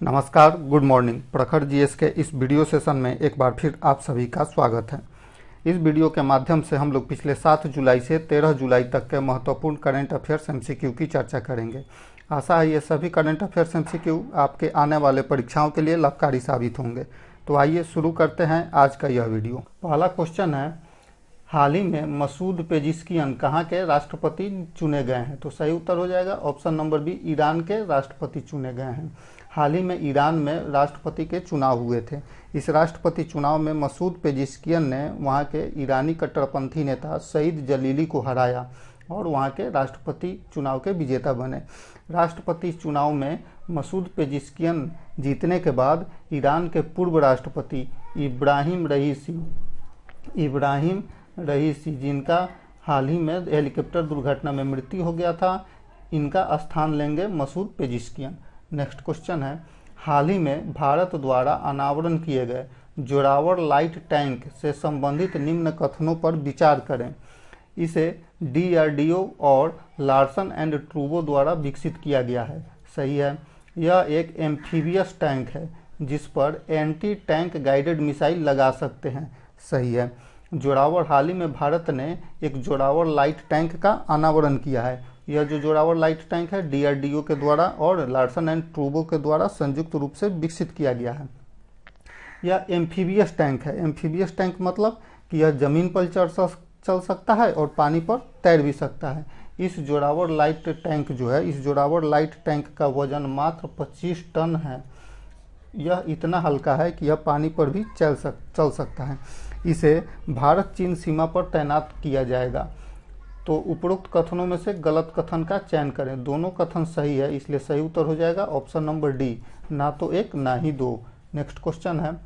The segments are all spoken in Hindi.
नमस्कार, गुड मॉर्निंग। प्रखर जीएस के इस वीडियो सेशन में एक बार फिर आप सभी का स्वागत है। इस वीडियो के माध्यम से हम लोग पिछले 7 जुलाई से 13 जुलाई तक के महत्वपूर्ण करंट अफेयर्स एमसीक्यू की चर्चा करेंगे। आशा है ये सभी करंट अफेयर्स एमसीक्यू आपके आने वाले परीक्षाओं के लिए लाभकारी साबित होंगे। तो आइए शुरू करते हैं आज का यह वीडियो। पहला क्वेश्चन है, हाल ही में मसूद पेजिशकियन कहाँ के राष्ट्रपति चुने गए हैं? तो सही उत्तर हो जाएगा ऑप्शन नंबर बी, ईरान के राष्ट्रपति चुने गए हैं। हाल ही में ईरान में राष्ट्रपति के चुनाव हुए थे। इस राष्ट्रपति चुनाव में मसूद पेजिशकियन ने वहां के ईरानी कट्टरपंथी नेता सईद जलीली को हराया और वहां के राष्ट्रपति चुनाव के विजेता बने। राष्ट्रपति चुनाव में मसूद पेजिशकियन जीतने के बाद ईरान के पूर्व राष्ट्रपति इब्राहिम रईसी, जिनका हाल ही में हेलीकॉप्टर दुर्घटना में मृत्यु हो गया था, इनका स्थान लेंगे मसूद पेजिशकियन। नेक्स्ट क्वेश्चन है, हाल ही में भारत द्वारा अनावरण किए गए जोरावर लाइट टैंक से संबंधित निम्न कथनों पर विचार करें। इसे डीआरडीओ और लार्सन एंड ट्रूबो द्वारा विकसित किया गया है। सही है। यह एक एम्फीबियस टैंक है जिस पर एंटी टैंक गाइडेड मिसाइल लगा सकते हैं। सही है। जोरावर, हाल ही में भारत ने एक जोरावर लाइट टैंक का अनावरण किया है। यह जो जोरावर लाइट टैंक है डीआरडीओ के द्वारा और लार्सन एंड ट्रूबो के द्वारा संयुक्त रूप से विकसित किया गया है। यह एम्फीबियस टैंक है। एम्फीबियस टैंक मतलब कि यह जमीन पर चल सकता है और पानी पर तैर भी सकता है। इस जोरावर लाइट टैंक जो है, इस जोरावर लाइट टैंक का वजन मात्र 25 टन है। यह इतना हल्का है कि यह पानी पर भी चल सकता है। इसे भारत चीन सीमा पर तैनात किया जाएगा। तो उपरोक्त कथनों में से गलत कथन का चयन करें। दोनों कथन सही है, इसलिए सही उत्तर हो जाएगा ऑप्शन नंबर डी, ना तो एक ना ही दो। नेक्स्ट क्वेश्चन है,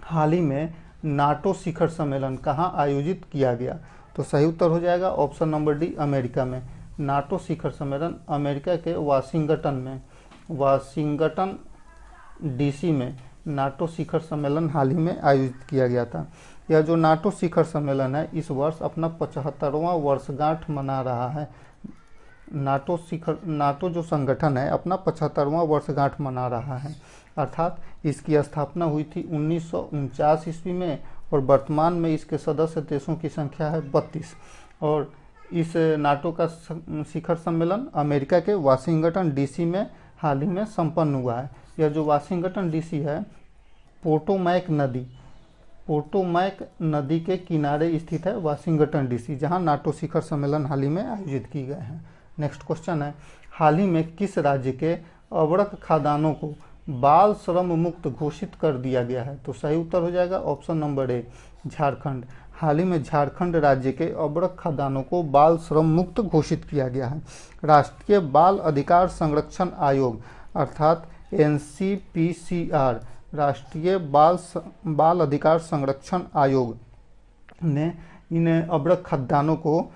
हाल ही में नाटो शिखर सम्मेलन कहाँ आयोजित किया गया? तो सही उत्तर हो जाएगा ऑप्शन नंबर डी, अमेरिका में। नाटो शिखर सम्मेलन अमेरिका के वाशिंगटन डीसी में नाटो शिखर सम्मेलन हाल ही में आयोजित किया गया था। यह जो नाटो शिखर सम्मेलन है इस वर्ष अपना 75वां वर्षगांठ मना रहा है। नाटो जो संगठन है अपना 75वां वर्षगांठ मना रहा है। अर्थात इसकी स्थापना हुई थी 1949 ईस्वी में और वर्तमान में इसके सदस्य देशों की संख्या है 32। और इस नाटो का शिखर सम्मेलन अमेरिका के वाशिंगटन डीसी में हाल ही में संपन्न हुआ है। यह जो वाशिंगटन डीसी है पोटोमैक नदी के किनारे स्थित है वाशिंगटन डीसी, जहां नाटो शिखर सम्मेलन हाल ही में आयोजित किए गए हैं। नेक्स्ट क्वेश्चन है, हाल ही में किस राज्य के अवरक खदानों को बाल श्रम मुक्त घोषित कर दिया गया है? तो सही उत्तर हो जाएगा ऑप्शन नंबर ए, झारखंड। हाल ही में झारखंड राज्य के अवरक खदानों को बाल श्रम मुक्त घोषित किया गया है। राष्ट्रीय बाल अधिकार संरक्षण आयोग अर्थात एनसीपीसीआर, राष्ट्रीय बाल अधिकार संरक्षण आयोग ने इन अवरक खदानों को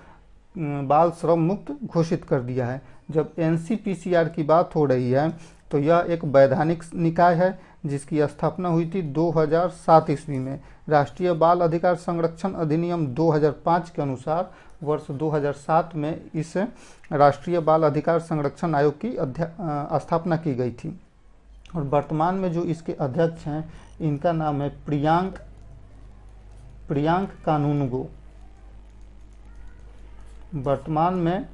बाल श्रम मुक्त घोषित कर दिया है। जब एनसीपीसीआर की बात हो रही है तो यह एक वैधानिक निकाय है जिसकी स्थापना हुई थी 2007 ईस्वी में। राष्ट्रीय बाल अधिकार संरक्षण अधिनियम 2005 के अनुसार वर्ष 2007 में इस राष्ट्रीय बाल अधिकार संरक्षण आयोग की स्थापना की गई थी। और वर्तमान में जो इसके अध्यक्ष हैं इनका नाम है प्रियांक कानूनगो। वर्तमान में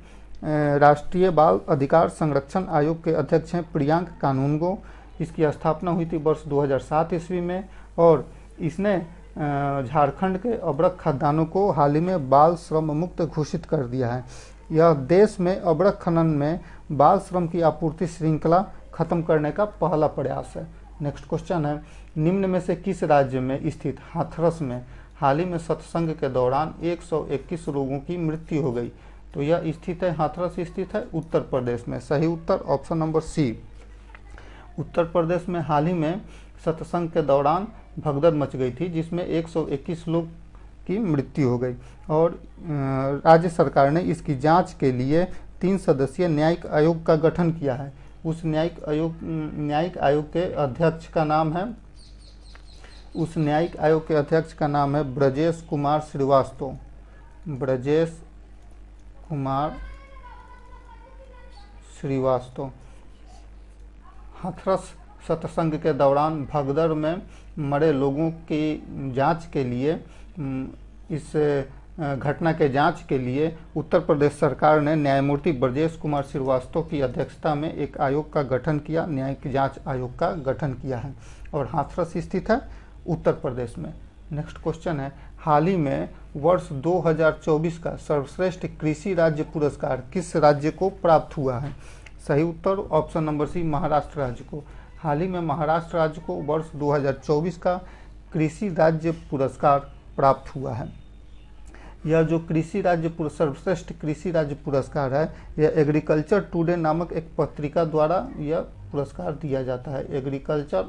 राष्ट्रीय बाल अधिकार संरक्षण आयोग के अध्यक्ष हैं प्रियांक कानूनगो। इसकी स्थापना हुई थी वर्ष 2007 ईस्वी में और इसने झारखंड के अवरक खदानों को हाल ही में बाल श्रम मुक्त घोषित कर दिया है। यह देश में अवरक खनन में बाल श्रम की आपूर्ति श्रृंखला खत्म करने का पहला प्रयास है। नेक्स्ट क्वेश्चन है, निम्न में से किस राज्य में स्थित हाथरस में हाल ही में सत्संग के दौरान 121 लोगों की मृत्यु हो गई? तो यह स्थित है, हाथरस स्थित है उत्तर प्रदेश में। सही उत्तर ऑप्शन नंबर सी, उत्तर प्रदेश में हाल ही में सत्संग के दौरान भगदड़ मच गई थी जिसमें 121 लोग की मृत्यु हो गई और राज्य सरकार ने इसकी जांच के लिए 3 सदस्यीय न्यायिक आयोग का गठन किया है। उस न्यायिक आयोग के अध्यक्ष का नाम है ब्रजेश कुमार श्रीवास्तव। हाथरस सत्संग के दौरान भगदड़ में मरे लोगों की जांच के लिए इस घटना के जांच के लिए उत्तर प्रदेश सरकार ने न्यायमूर्ति ब्रजेश कुमार श्रीवास्तव की अध्यक्षता में एक आयोग का गठन किया, न्यायिक जांच आयोग का गठन किया है और हाथरस स्थित है उत्तर प्रदेश में। नेक्स्ट क्वेश्चन है, हाल ही में वर्ष 2024 का सर्वश्रेष्ठ कृषि राज्य पुरस्कार किस राज्य को प्राप्त हुआ है? सही उत्तर ऑप्शन नंबर सी, महाराष्ट्र राज्य को। हाल ही में महाराष्ट्र राज्य को वर्ष 2024 का कृषि राज्य पुरस्कार प्राप्त हुआ है। यह जो कृषि राज्य सर्वश्रेष्ठ कृषि राज्य पुरस्कार है, यह एग्रीकल्चर टुडे नामक एक पत्रिका द्वारा यह पुरस्कार दिया जाता है। एग्रीकल्चर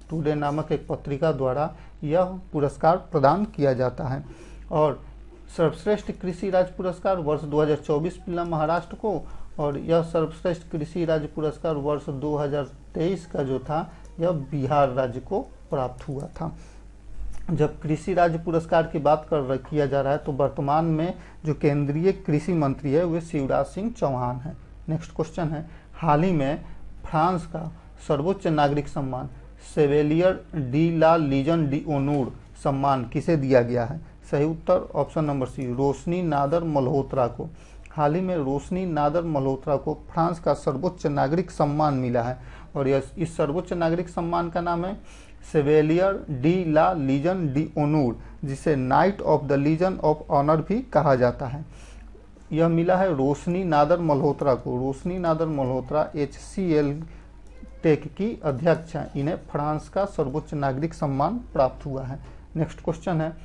टुडे नामक एक पत्रिका द्वारा यह पुरस्कार प्रदान किया जाता है। और सर्वश्रेष्ठ कृषि राज्य पुरस्कार वर्ष 2024 मिला महाराष्ट्र को, और यह सर्वश्रेष्ठ कृषि राज्य पुरस्कार वर्ष 2023 का जो था यह बिहार राज्य को प्राप्त हुआ था। जब कृषि राज्य पुरस्कार की बात किया जा रहा है तो वर्तमान में जो केंद्रीय कृषि मंत्री है वे शिवराज सिंह चौहान हैं। नेक्स्ट क्वेश्चन है, हाल ही में फ्रांस का सर्वोच्च नागरिक सम्मान सेवेलियर डी ला लीजन डी ओनूर सम्मान किसे दिया गया है? सही उत्तर ऑप्शन नंबर सी, रोशनी नादर मल्होत्रा को। हाल ही में रोशनी नादर मल्होत्रा को फ्रांस का सर्वोच्च नागरिक सम्मान मिला है और इस सर्वोच्च नागरिक सम्मान का नाम है Chevalier de la Legion d'honneur, जिसे Knight of the Legion of Honour भी कहा जाता है। यह मिला है रोशनी नादर मल्होत्रा को। रोशनी नादर मल्होत्रा HCL टेक की अध्यक्ष हैं। इन्हें फ्रांस का सर्वोच्च नागरिक सम्मान प्राप्त हुआ है। नेक्स्ट क्वेश्चन है,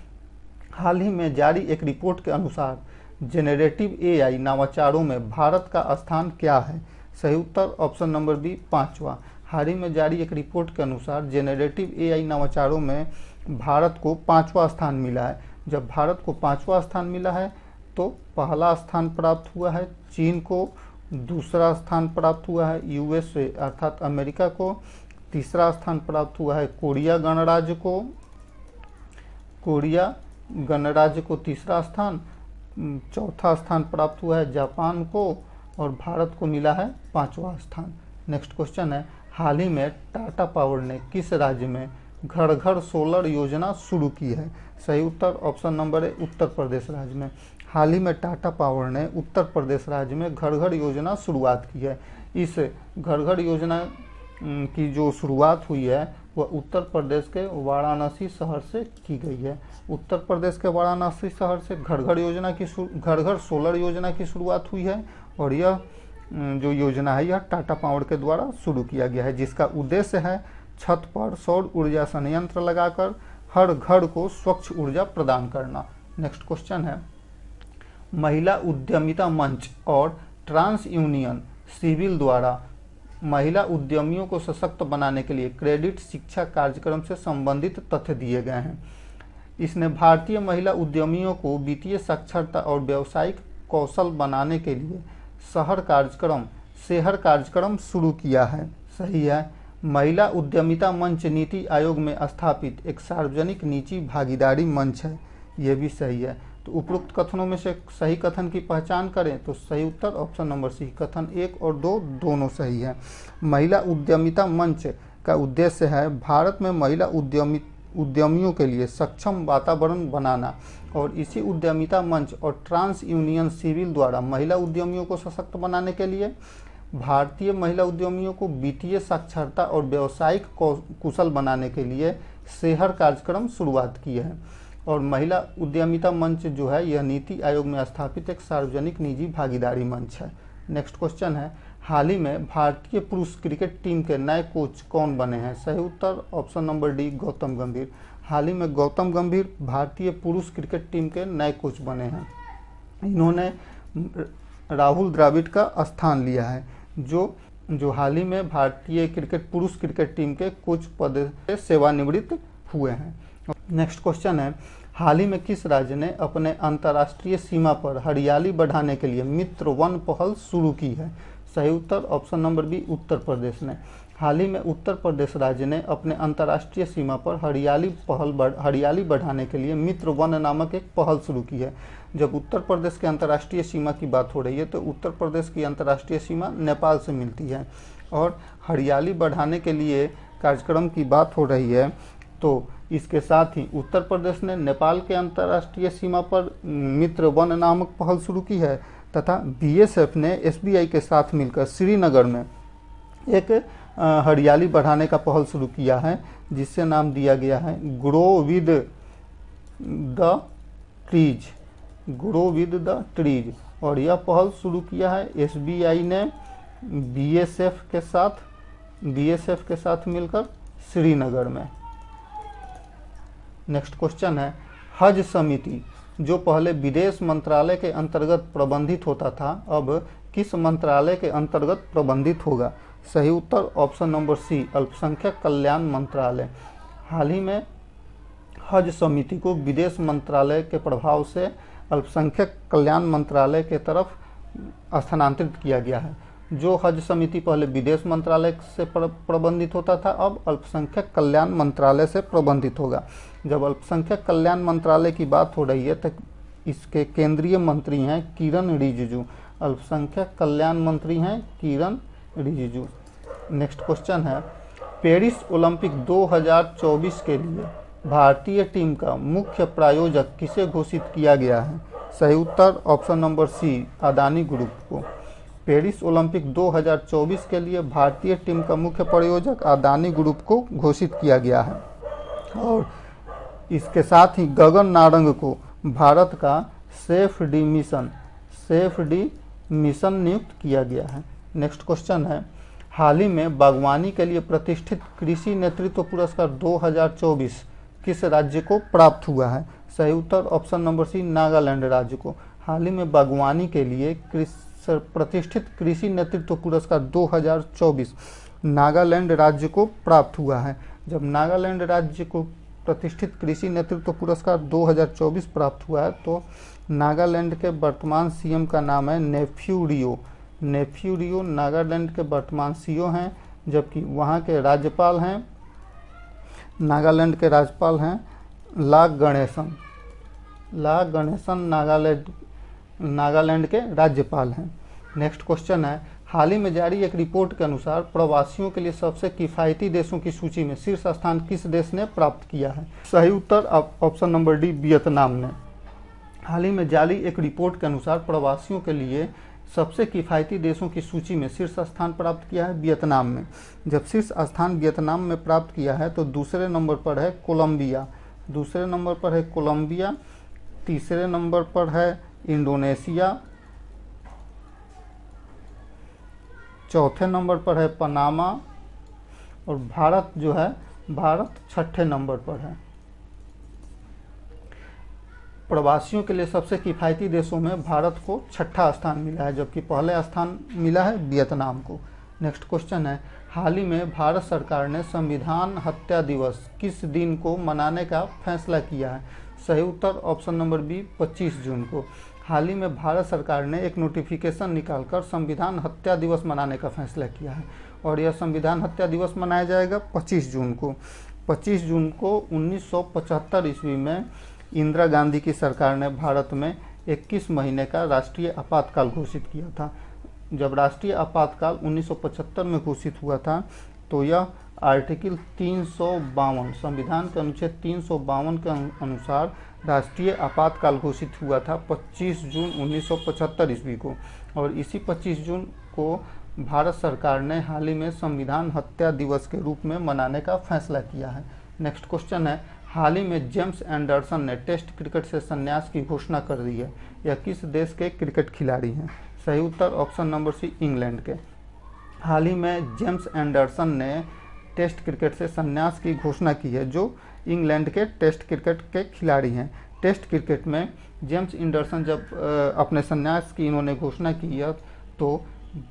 हाल ही में जारी एक रिपोर्ट के अनुसार जेनरेटिव AI नवाचारों में भारत का स्थान क्या है? सही उत्तर ऑप्शन नंबर बी, 5वां। हाल ही में जारी एक रिपोर्ट के अनुसार जेनरेटिव AI नवाचारों में भारत को 5वां स्थान मिला है। जब भारत को 5वां स्थान मिला है तो पहला स्थान प्राप्त हुआ है चीन को, दूसरा स्थान प्राप्त हुआ है USA अर्थात अमेरिका को, तीसरा स्थान प्राप्त हुआ है कोरिया गणराज्य को तीसरा स्थान, चौथा स्थान प्राप्त हुआ है जापान को और भारत को मिला है 5वां स्थान। नेक्स्ट क्वेश्चन है, हाल ही में टाटा पावर ने किस राज्य में घर घर सोलर योजना शुरू की है? सही उत्तर option number A, Uttar Pradesh राज्य में। हाल ही में टाटा पावर ने उत्तर प्रदेश राज्य में घर घर योजना शुरुआत की है। इस घर घर योजना की जो शुरुआत हुई है वह उत्तर प्रदेश के वाराणसी शहर से की गई है। उत्तर प्रदेश के वाराणसी शहर से घर घर सोलर योजना की शुरुआत हुई है और यह जो योजना है यह टाटा पावर के द्वारा शुरू किया गया है, जिसका उद्देश्य है छत पर सौर ऊर्जा संयंत्र लगाकर हर घर को स्वच्छ ऊर्जा प्रदान करना। नेक्स्ट क्वेश्चन है, महिला उद्यमिता मंच और ट्रांस यूनियन सिविल द्वारा महिला उद्यमियों को सशक्त बनाने के लिए क्रेडिट शिक्षा कार्यक्रम से संबंधित तथ्य दिए गए हैं। इसने भारतीय महिला उद्यमियों को वित्तीय साक्षरता और व्यावसायिक कौशल बनाने के लिए शहर कार्यक्रम शुरू किया है। सही है। महिला उद्यमिता मंच नीति आयोग में स्थापित एक सार्वजनिक निजी भागीदारी मंच है। यह भी सही है। तो उपरोक्त कथनों में से सही कथन की पहचान करें तो सही उत्तर ऑप्शन नंबर सी, कथन 1 और 2 दोनों सही है। महिला उद्यमिता मंच का उद्देश्य है भारत में महिला उद्यमियों के लिए सक्षम वातावरण बनाना और इसी उद्यमिता मंच और ट्रांस यूनियन सिविल द्वारा महिला उद्यमियों को सशक्त बनाने के लिए भारतीय महिला उद्यमियों को वित्तीय साक्षरता और व्यावसायिक कुशल बनाने के लिए शहर कार्यक्रम शुरुआत की है। और महिला उद्यमिता मंच जो है यह नीति आयोग में स्थापित एक सार्वजनिक निजी भागीदारी मंच है। नेक्स्ट क्वेश्चन है, हाल ही में भारतीय पुरुष क्रिकेट टीम के नए कोच कौन बने हैं? सही उत्तर ऑप्शन नंबर डी, गौतम गंभीर। हाल ही में गौतम गंभीर भारतीय पुरुष क्रिकेट टीम के नए कोच बने हैं। इन्होंने राहुल द्रविड़ का स्थान लिया है जो हाल ही में भारतीय पुरुष क्रिकेट टीम के कोच पद से सेवानिवृत्त हुए हैं। नेक्स्ट क्वेश्चन है, हाल ही में किस राज्य ने अपने अंतर्राष्ट्रीय सीमा पर हरियाली बढ़ाने के लिए मित्र वन पहल शुरू की है? सही उत्तर option number B, Uttar Pradesh ने। हाल ही में उत्तर प्रदेश राज्य ने अपने अंतर्राष्ट्रीय सीमा पर हरियाली बढ़ाने के लिए मित्र वन नामक एक पहल शुरू की है। जब उत्तर प्रदेश के अंतर्राष्ट्रीय सीमा की बात हो रही है तो उत्तर प्रदेश की अंतर्राष्ट्रीय सीमा नेपाल से मिलती है, और हरियाली बढ़ाने के लिए कार्यक्रम की बात हो रही है तो इसके साथ ही उत्तर प्रदेश ने नेपाल के अंतर्राष्ट्रीय सीमा पर मित्र वन नामक पहल शुरू की है, तथा बीएसएफ ने एसबीआई के साथ मिलकर श्रीनगर में एक हरियाली बढ़ाने का पहल शुरू किया है, जिससे नाम दिया गया है grow with the trees, grow with the trees. और यह पहल शुरू किया है एसबीआई ने बीएसएफ के साथ मिलकर श्रीनगर में। नेक्स्ट क्वेश्चन है, हज समिति जो पहले विदेश मंत्रालय के अंतर्गत प्रबंधित होता था अब किस मंत्रालय के अंतर्गत प्रबंधित होगा? सही उत्तर ऑप्शन नंबर सी, अल्पसंख्यक कल्याण मंत्रालय। हाल ही में हज समिति को विदेश मंत्रालय के प्रभाव से अल्पसंख्यक कल्याण मंत्रालय के तरफ स्थानांतरित किया गया है। जो हज समिति पहले विदेश मंत्रालय से प्रबंधित होता था अब अल्पसंख्यक कल्याण मंत्रालय से प्रबंधित होगा। जब अल्पसंख्यक कल्याण मंत्रालय की बात हो रही है तो इसके केंद्रीय मंत्री हैं किरण रिजिजू, अल्पसंख्यक कल्याण मंत्री हैं किरण रिजिजू। नेक्स्ट क्वेश्चन है, पेरिस ओलंपिक 2024 के लिए भारतीय टीम का मुख्य प्रायोजक किसे घोषित किया गया है? सही उत्तर option number C, Adani group को। पेरिस ओलंपिक 2024 के लिए भारतीय टीम का मुख्य प्रायोजक अदानी ग्रुप को घोषित किया गया है, और इसके साथ ही गगन नारंग को भारत का सेफ डी मिशन नियुक्त किया गया है। नेक्स्ट क्वेश्चन है, हाल ही में बागवानी के लिए प्रतिष्ठित कृषि नेतृत्व पुरस्कार 2024 किस राज्य को प्राप्त हुआ है? सही उत्तर ऑप्शन नंबर सी, नागालैंड राज्य को। हाल ही में बागवानी के लिए प्रतिष्ठित कृषि नेतृत्व पुरस्कार 2024 नागालैंड राज्य को प्राप्त हुआ है। जब नागालैंड राज्य को प्रतिष्ठित कृषि नेतृत्व पुरस्कार 2024 प्राप्त हुआ है तो नागालैंड के वर्तमान सीएम का नाम है नेफ्यू रियो नागालैंड के वर्तमान सीओ हैं, जबकि वहाँ के राज्यपाल हैं, नागालैंड के राज्यपाल हैं ला गणेशन नागालैंड के राज्यपाल हैं। नेक्स्ट क्वेश्चन है, हाल ही में जारी एक रिपोर्ट के अनुसार प्रवासियों के लिए सबसे किफ़ायती देशों की सूची में शीर्ष स्थान किस देश ने प्राप्त किया है? सही उत्तर ऑप्शन नंबर डी, वियतनाम ने। हाल ही में जारी एक रिपोर्ट के अनुसार प्रवासियों के लिए सबसे किफ़ायती देशों की सूची में शीर्ष स्थान प्राप्त किया है वियतनाम में। जब शीर्ष स्थान वियतनाम में प्राप्त किया है तो दूसरे नंबर पर है कोलंबिया, तीसरे नंबर पर है इंडोनेशिया, चौथे नंबर पर है पनामा, और भारत छठे नंबर पर है। प्रवासियों के लिए सबसे किफ़ायती देशों में भारत को छठा स्थान मिला है, जबकि पहले स्थान मिला है वियतनाम को। नेक्स्ट क्वेश्चन है, हाल ही में भारत सरकार ने संविधान हत्या दिवस किस दिन को मनाने का फैसला किया है? सही उत्तर ऑप्शन नंबर बी, 25 जून को। हाल ही में भारत सरकार ने एक नोटिफिकेशन निकालकर संविधान हत्या दिवस मनाने का फैसला किया है, और यह संविधान हत्या दिवस मनाया जाएगा 25 जून को। 25 जून को 1975 ईस्वी में इंदिरा गांधी की सरकार ने भारत में 21 महीने का राष्ट्रीय आपातकाल घोषित किया था। जब राष्ट्रीय आपातकाल 1975 में घोषित हुआ था तो यह आर्टिकल 352 संविधान के अनुच्छेद 352 के अनुसार राष्ट्रीय आपातकाल घोषित हुआ था 25 जून 1975 ईस्वी को, और इसी 25 जून को भारत सरकार ने हाल ही में संविधान हत्या दिवस के रूप में मनाने का फैसला किया है। नेक्स्ट क्वेश्चन है, हाल ही में जेम्स एंडरसन ने टेस्ट क्रिकेट से संन्यास की घोषणा कर दी है। यह किस देश के क्रिकेट खिलाड़ी हैं? सही उत्तर ऑप्शन नंबर सी, इंग्लैंड के। हाल ही में जेम्स एंडरसन ने टेस्ट क्रिकेट से संन्यास की घोषणा की है, जो इंग्लैंड के टेस्ट क्रिकेट के खिलाड़ी हैं। टेस्ट क्रिकेट में जेम्स एंडरसन जब अपने संन्यास की इन्होंने घोषणा की है तो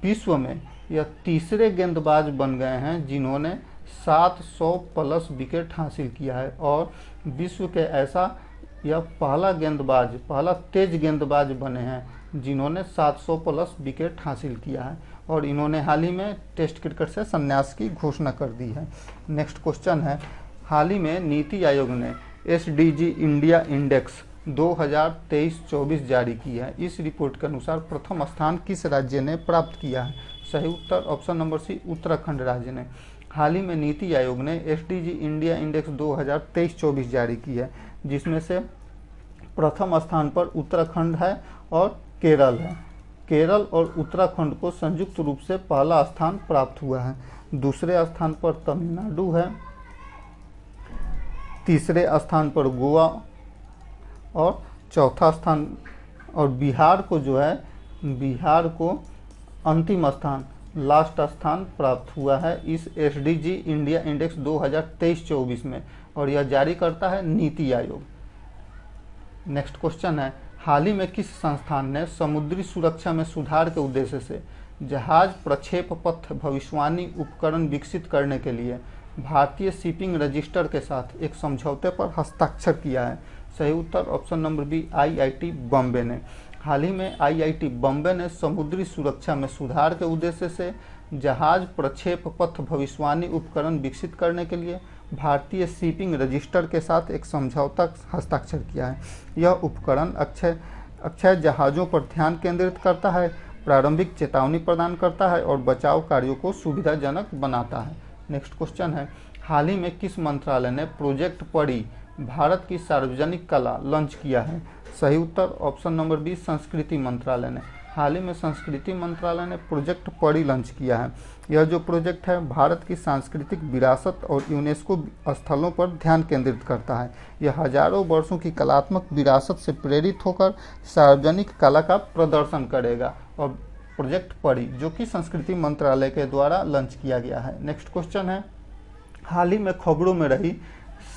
विश्व में यह तीसरे गेंदबाज बन गए हैं जिन्होंने 700 प्लस विकेट हासिल किया है, और विश्व के ऐसा यह पहला तेज गेंदबाज बने हैं जिन्होंने 700 प्लस विकेट हासिल किया है और इन्होंने हाल ही में टेस्ट क्रिकेट से संन्यास की घोषणा कर दी है। नेक्स्ट क्वेश्चन है, हाल ही में नीति आयोग ने SDG इंडिया इंडेक्स 2023-24 जारी की है। इस रिपोर्ट के अनुसार प्रथम स्थान किस राज्य ने प्राप्त किया है? सही उत्तर ऑप्शन नंबर सी, उत्तराखंड राज्य ने। हाल ही में नीति आयोग ने SDG इंडिया इंडेक्स 2023-24 जारी की है, जिसमें से प्रथम स्थान पर उत्तराखंड है और केरल है। केरल और उत्तराखंड को संयुक्त रूप से पहला स्थान प्राप्त हुआ है। दूसरे स्थान पर तमिलनाडु है, तीसरे स्थान पर गोवा और चौथा स्थान, और बिहार को जो है, बिहार को अंतिम स्थान, लास्ट स्थान प्राप्त हुआ है इस SDG इंडिया इंडेक्स 2023-24 में, और यह जारी करता है नीति आयोग। नेक्स्ट क्वेश्चन है, हाल ही में किस संस्थान ने समुद्री सुरक्षा में सुधार के उद्देश्य से जहाज प्रक्षेप पथ भविष्यवाणी उपकरण विकसित करने के लिए भारतीय शिपिंग रजिस्टर के साथ एक समझौते पर हस्ताक्षर किया है? सही उत्तर option number B, IIT Bombay ने। हाल ही में IIT बॉम्बे ने समुद्री सुरक्षा में सुधार के उद्देश्य से जहाज प्रक्षेप पथ भविष्यवाणी उपकरण विकसित करने के लिए भारतीय शिपिंग रजिस्टर के साथ एक समझौता हस्ताक्षर किया है। यह उपकरण अक्षय जहाज़ों पर ध्यान केंद्रित करता है, प्रारंभिक चेतावनी प्रदान करता है और बचाव कार्यों को सुविधाजनक बनाता है। नेक्स्ट क्वेश्चन है, हाल ही में किस मंत्रालय ने प्रोजेक्ट परी भारत की सार्वजनिक कला लॉन्च किया है? सही उत्तर ऑप्शन नंबर बी, संस्कृति मंत्रालय ने। हाल ही में संस्कृति मंत्रालय ने प्रोजेक्ट परी लॉन्च किया है। यह जो प्रोजेक्ट है भारत की सांस्कृतिक विरासत और यूनेस्को स्थलों पर ध्यान केंद्रित करता है। यह हजारों वर्षों की कलात्मक विरासत से प्रेरित होकर सार्वजनिक कला का प्रदर्शन करेगा, और प्रोजेक्ट परी जो कि संस्कृति मंत्रालय के द्वारा लॉन्च किया गया है। नेक्स्ट क्वेश्चन है, हाल ही में खबरों में रही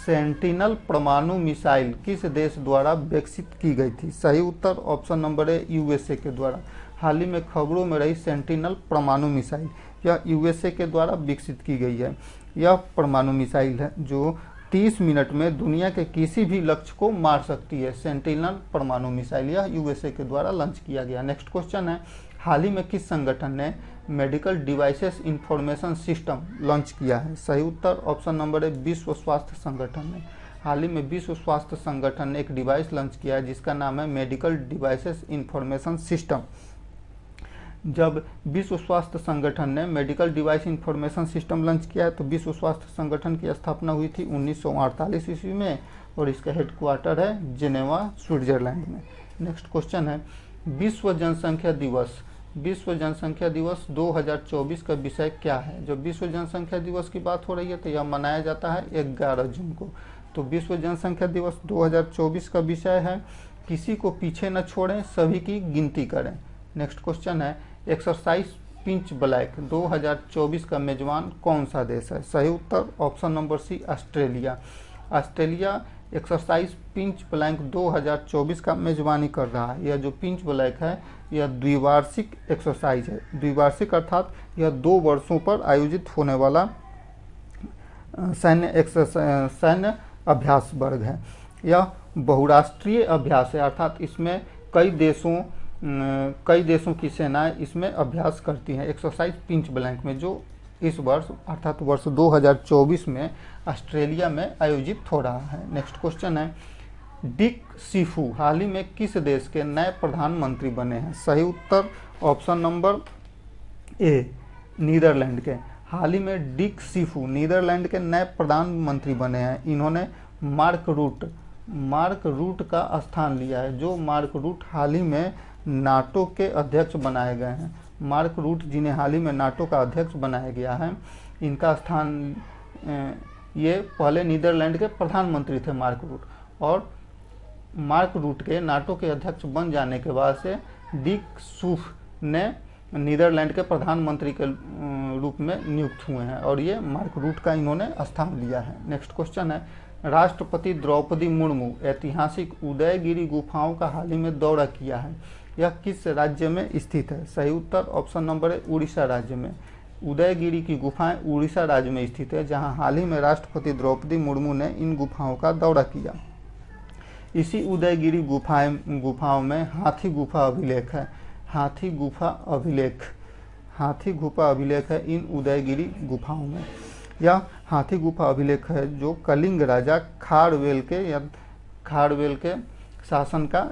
सेंटिनल परमाणु मिसाइल किस देश द्वारा विकसित की गई थी? सही उत्तर ऑप्शन नंबर ए, USA के द्वारा। हाल ही में खबरों में रही सेंटिनल परमाणु मिसाइल, यह USA के द्वारा विकसित की गई है। यह परमाणु मिसाइल है जो 30 मिनट में दुनिया के किसी भी लक्ष्य को मार सकती है। सेंटिनल परमाणु मिसाइल यह USA के द्वारा लॉन्च किया गया। नेक्स्ट क्वेश्चन है, हाल ही में किस संगठन ने medical devices information system launch किया है? सही उत्तर ऑप्शन नंबर ए, विश्व स्वास्थ्य संगठन ने। हाल ही में विश्व स्वास्थ्य संगठन ने एक डिवाइस लॉन्च किया है जिसका नाम है मेडिकल डिवाइसेस इंफॉर्मेशन सिस्टम। जब विश्व स्वास्थ्य संगठन ने medical device information system launch किया है तो विश्व स्वास्थ्य संगठन की स्थापना हुई थी 1948 ईस्वी में, और इसका हेडक्वार्टर है जेनेवा, स्विट्जरलैंड में। नेक्स्ट क्वेश्चन है, विश्व जनसंख्या दिवस 2024 का विषय क्या है? जब विश्व जनसंख्या दिवस की बात हो रही है तो यह मनाया जाता है 11 जून को। तो विश्व जनसंख्या दिवस 2024 का विषय है किसी को पीछे न छोड़ें, सभी की गिनती करें। नेक्स्ट क्वेश्चन है, एक्सरसाइज पिंच ब्लैक 2024 का मेजबान कौन सा देश है? सही उत्तर option number C, Australia. Australia exercise pitch black 2024 का मेजबानी कर रहा है। यह जो पिंच ब्लैक है यह द्विवार्षिक एक्सरसाइज है। द्विवार्षिक अर्थात यह 2 वर्षों पर आयोजित होने वाला सैन्य अभ्यास वर्ग है। यह बहुराष्ट्रीय अभ्यास है, अर्थात इसमें कई देशों की सेनाएं इसमें अभ्यास करती हैं एक्सरसाइज पिंच ब्लैंक में, जो इस वर्ष अर्थात वर्ष 2024 में ऑस्ट्रेलिया में आयोजित हो रहा है। नेक्स्ट क्वेश्चन है, डिक सीफू हाल ही में किस देश के नए प्रधानमंत्री बने हैं? सही उत्तर ऑप्शन नंबर ए, नीदरलैंड के। हाल ही में डिक सीफू नीदरलैंड के नए प्रधानमंत्री बने हैं। इन्होंने मार्क रूट का स्थान लिया है, जो मार्क रूट हाल ही में नाटो के अध्यक्ष बनाए गए हैं। मार्क रूट जिन्हें हाल ही में नाटो का अध्यक्ष बनाया गया है, इनका स्थान, ये पहले नीदरलैंड के प्रधानमंत्री थे मार्क रूट, और मार्क रूट के नाटो के अध्यक्ष बन जाने के बाद से डिक सूफ ने नीदरलैंड के प्रधानमंत्री के रूप में नियुक्त हुए हैं, और ये मार्क रूट का इन्होंने स्थान लिया है। नेक्स्ट क्वेश्चन है, राष्ट्रपति द्रौपदी मुर्मू ऐतिहासिक उदयगिरी गुफाओं का हाल ही में दौरा किया है। यह किस राज्य में स्थित है? सही उत्तर ऑप्शन नंबर है, उड़ीसा राज्य में। उदयगिरी की गुफाएं उड़ीसा राज्य में स्थित है, जहां हाल ही में राष्ट्रपति द्रौपदी मुर्मू ने इन गुफाओं का दौरा किया। इसी उदयगिरी गुफाओं में हाथी गुफा अभिलेख है। हाथी गुफा अभिलेख है इन उदयगिरी गुफाओं में। यह हाथी गुफा अभिलेख है जो कलिंग राजा खारवेल के शासन का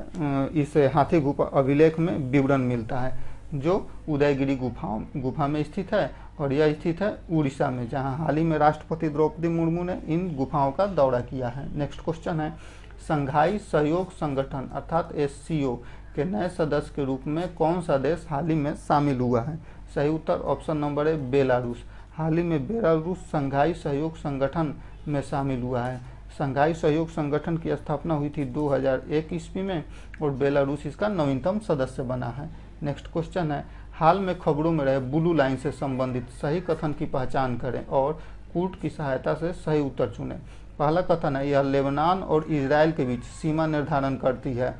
इस हाथी गुफा अभिलेख में विवरण मिलता है, जो उदयगिरी गुफा में स्थित है और यह स्थित है उड़ीसा में, जहां हाल ही में राष्ट्रपति द्रौपदी मुर्मू ने इन गुफाओं का दौरा किया है। नेक्स्ट क्वेश्चन है, संघाई सहयोग संगठन अर्थात SCO के नए सदस्य के रूप में कौन सा देश हाल ही में शामिल हुआ है? सही उत्तर ऑप्शन नंबर है बेलारूस। हाल ही में बेलारूस संघाई सहयोग संगठन में शामिल हुआ है। संघाई सहयोग संगठन की स्थापना हुई थी 2001 ईस्वी में और बेलारूस इसका नवीनतम सदस्य बना है। नेक्स्ट क्वेश्चन है, हाल में खबरों में रहे ब्लू लाइन से संबंधित सही कथन की पहचान करें और कूट की सहायता से सही उत्तर चुनें। पहला कथन है, यह लेबनान और इजराइल के बीच सीमा निर्धारण करती है।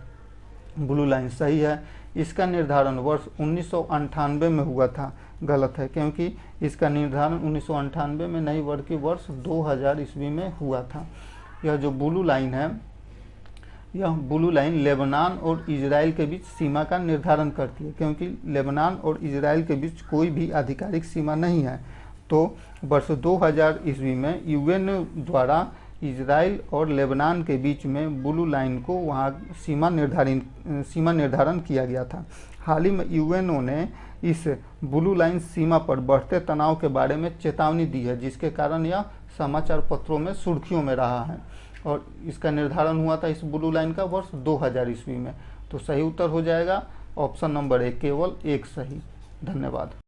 ब्लू लाइन सही है। इसका निर्धारण वर्ष 1998 में हुआ था। गलत है, क्योंकि इसका निर्धारण 1998 में नहीं बल्कि वर्ष 2000 ईस्वी में हुआ था। यह जो ब्लू लाइन है, यह ब्लू लाइन लेबनान और इजराइल के बीच सीमा का निर्धारण करती है, क्योंकि लेबनान और इजराइल के बीच कोई भी आधिकारिक सीमा नहीं है। तो वर्ष 2000 ईस्वी में UN द्वारा इजराइल और लेबनान के बीच में ब्लू लाइन को वहाँ सीमा निर्धारण किया गया था। हाल ही में UNO ने इस ब्लू लाइन सीमा पर बढ़ते तनाव के बारे में चेतावनी दी है, जिसके कारण यह समाचार पत्रों में सुर्खियों में रहा है और इसका निर्धारण हुआ था इस ब्लू लाइन का वर्ष 2000 ईस्वी में। तो सही उत्तर हो जाएगा ऑप्शन नंबर 1, केवल एक सही। धन्यवाद।